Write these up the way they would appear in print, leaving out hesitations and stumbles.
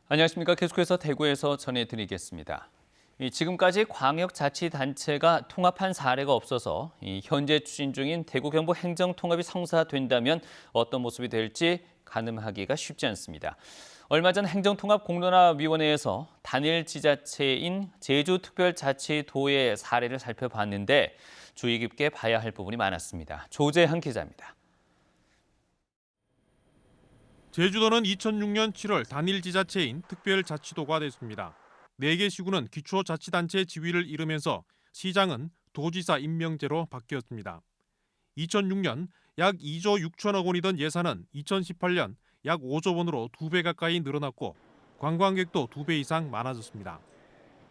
안녕하십니까. 계속해서 대구에서 전해드리겠습니다. 지금까지 광역자치단체가 통합한 사례가 없어서 현재 추진 중인 대구 경북 행정통합이 성사된다면 어떤 모습이 될지 가늠하기가 쉽지 않습니다. 얼마 전 행정통합공론화위원회에서 단일 지자체인 제주특별자치도의 사례를 살펴봤는데 주의 깊게 봐야 할 부분이 많았습니다. 조재한 기자입니다. 제주도는 2006년 7월 단일지자체인 특별자치도가 됐습니다. 4개 시구는 기초자치단체 지위를 잃으면서 시장은 도지사 임명제로 바뀌었습니다. 2006년 약 2조 6천억 원이던 예산은 2018년 약 5조 원으로 2배 가까이 늘어났고 관광객도 2배 이상 많아졌습니다.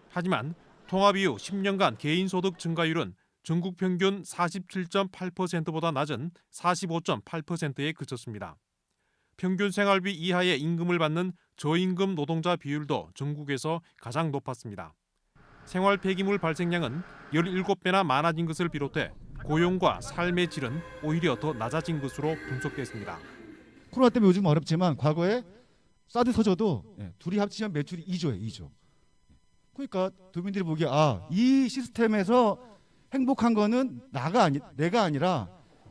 하지만 통합 이후 10년간 개인소득 증가율은 전국 평균 47.8%보다 낮은 45.8%에 그쳤습니다. 평균 생활비 이하의 임금을 받는 저임금 노동자 비율도 전국에서 가장 높았습니다. 생활 폐기물 발생량은 17배나 많아진 것을 비롯해 고용과 삶의 질은 오히려 더 낮아진 것으로 분석됐습니다. 코로나 때문에 요즘 어렵지만 과거에 사드 터져도 둘이 합치면 매출이 2조예요. 2조. 그러니까 도민들이 보기에 이 시스템에서 행복한 거는 내가 아니라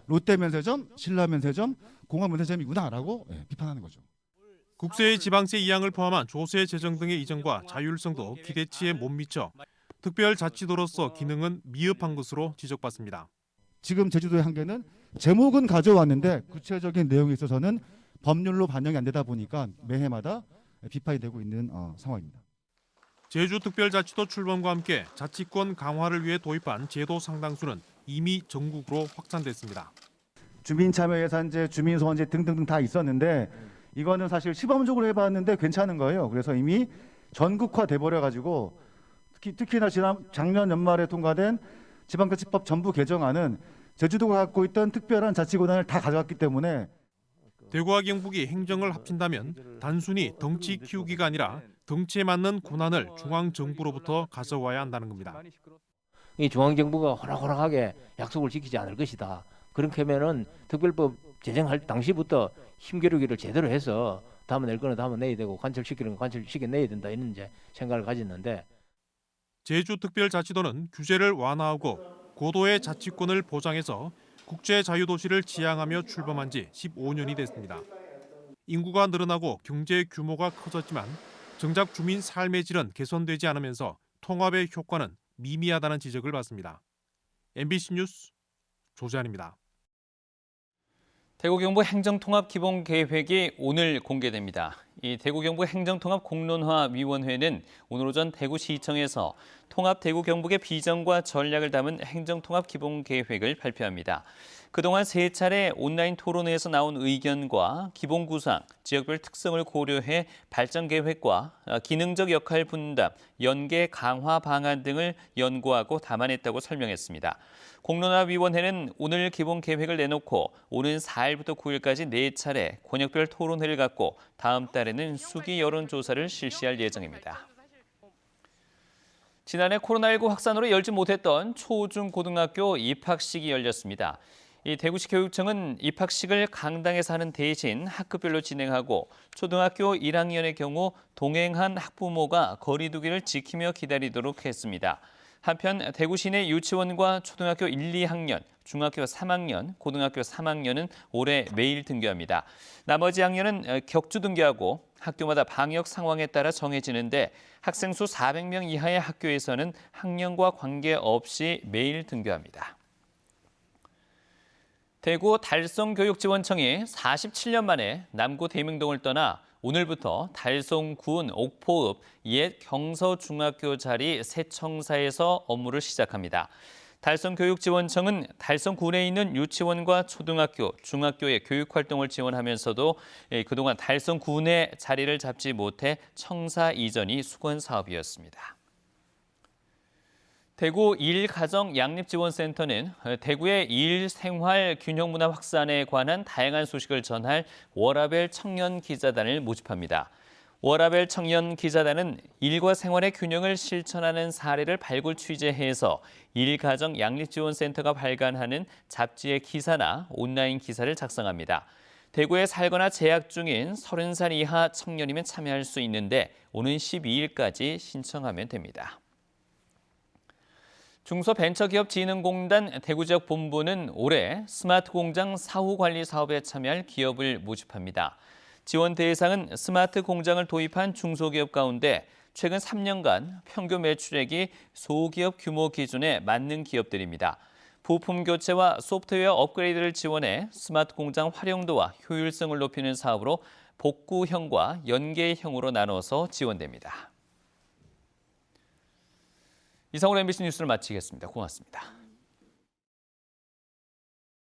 롯데면세점, 신라면세점, 공항면세점이구나라고 비판하는 거죠. 국세의 지방세 이양을 포함한 조세 재정 등의 이전과 자율성도 기대치에 못 미쳐 특별자치도로서 기능은 미흡한 것으로 지적받습니다. 지금 제주도의 한계는 제목은 가져왔는데 구체적인 내용에 있어서는 법률로 반영이 안 되다 보니까 매해마다 비판이 되고 있는 상황입니다. 제주특별자치도 출범과 함께 자치권 강화를 위해 도입한 제도 상당수는 이미 전국으로 확산됐습니다. 주민참여예산제, 주민소원제 등등등 다 있었는데 이거는 사실 시범적으로 해봤는데 괜찮은 거예요. 그래서 이미 전국화돼 버려가지고 특히나 작년 연말에 통과된 지방자치법 전부 개정안은 제주도가 갖고 있던 특별한 자치 권한을 다 가져갔기 때문에 대구와 경북이 행정을 합친다면 단순히 덩치 키우기가 아니라 덩치에 맞는 권한을 중앙정부로부터 가져와야 한다는 겁니다. 이 중앙정부가 호락호락하게 약속을 지키지 않을 것이다. 그렇게 하면은 특별법 제정할 당시부터 힘겨루기를 제대로 해서 다음에 낼 거는 다음에 내야 되고 관철시키는 건 관철시켜 내야 된다 이런 이제 생각을 가졌는데 제주특별자치도는 규제를 완화하고 고도의 자치권을 보장해서 국제자유도시를 지향하며 출범한 지 15년이 됐습니다. 인구가 늘어나고 경제 규모가 커졌지만 정작 주민 삶의 질은 개선되지 않으면서 통합의 효과는 미미하다는 지적을 받습니다. MBC 뉴스 조재한입니다. 대구 경북 행정통합 기본 계획이 오늘 공개됩니다. 이 대구 경북 행정통합 공론화위원회는 오늘 오전 대구시청에서 통합 대구 경북의 비전과 전략을 담은 행정통합 기본 계획을 발표합니다. 그동안 3차례 온라인 토론회에서 나온 의견과 기본 구상, 지역별 특성을 고려해 발전 계획과 기능적 역할 분담, 연계 강화 방안 등을 연구하고 담아냈다고 설명했습니다. 공론화위원회는 오늘 기본 계획을 내놓고 오는 4일부터 9일까지 4차례 권역별 토론회를 갖고 다음 달에는 수기 여론조사를 실시할 예정입니다. 지난해 코로나19 확산으로 열지 못했던 초, 중, 고등학교 입학식이 열렸습니다. 이 대구시 교육청은 입학식을 강당에서 하는 대신 학급별로 진행하고 초등학교 1학년의 경우 동행한 학부모가 거리 두기를 지키며 기다리도록 했습니다. 한편 대구 시내 유치원과 초등학교 1, 2학년, 중학교 3학년, 고등학교 3학년은 올해 매일 등교합니다. 나머지 학년은 격주 등교하고 학교마다 방역 상황에 따라 정해지는데 학생 수 400명 이하의 학교에서는 학년과 관계없이 매일 등교합니다. 대구 달성교육지원청이 47년 만에 남구 대명동을 떠나 오늘부터 달성군 옥포읍 옛 경서중학교 자리 새청사에서 업무를 시작합니다. 달성교육지원청은 달성군에 있는 유치원과 초등학교, 중학교의 교육활동을 지원하면서도 그동안 달성군의 자리를 잡지 못해 청사 이전이 수건 사업이었습니다. 대구 일가정양립지원센터는 대구의 일생활 균형문화 확산에 관한 다양한 소식을 전할 워라밸 청년 기자단을 모집합니다. 워라벨 청년 기자단은 일과 생활의 균형을 실천하는 사례를 발굴 취재해서 일가정 양립지원센터가 발간하는 잡지의 기사나 온라인 기사를 작성합니다. 대구에 살거나 재학 중인 30살 이하 청년이면 참여할 수 있는데 오는 12일까지 신청하면 됩니다. 중소벤처기업진흥공단 대구지역 본부는 올해 스마트 공장 사후 관리 사업에 참여할 기업을 모집합니다. 지원 대상은 스마트 공장을 도입한 중소기업 가운데 최근 3년간 평균 매출액이 소기업 규모 기준에 맞는 기업들입니다. 부품 교체와 소프트웨어 업그레이드를 지원해 스마트 공장 활용도와 효율성을 높이는 사업으로 복구형과 연계형으로 나눠서 지원됩니다. 이상으로 MBC 뉴스를 마치겠습니다. 고맙습니다.